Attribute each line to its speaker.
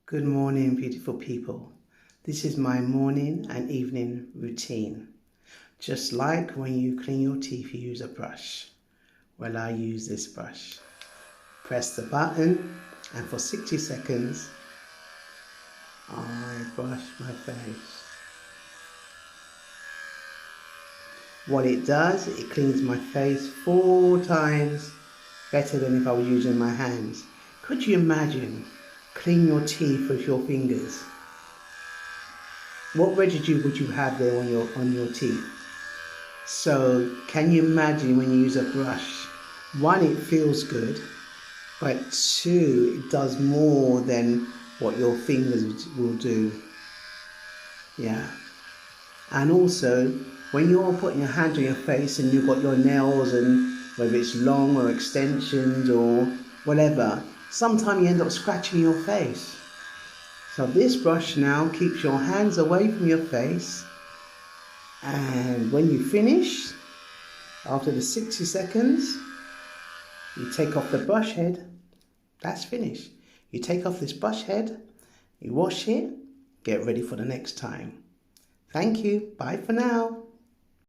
Speaker 1: Good morning, beautiful people. This is my morning and evening routine. Just like when you clean your teeth, you use a brush. Well, I use this brush. Press the button and for 60 seconds, I brush my face. What it does, it cleans my face 4 times better than if I was using my hands. Could you imagine clean your teeth with your fingers? What residue would you have there on your teeth? So can you imagine when you use a brush? 1, it feels good, but 2, it does more than what your fingers will do. Yeah. And also, when you're putting your hand on your face and you've got your nails, and whether it's long or extensions or whatever, sometimes you end up scratching your face. So this brush now keeps your hands away from your face, and when you finish, after the 60 seconds, you take off the brush head. That's finished. You take off this brush head, you wash it, get ready for the next time. Thank you. Bye for now.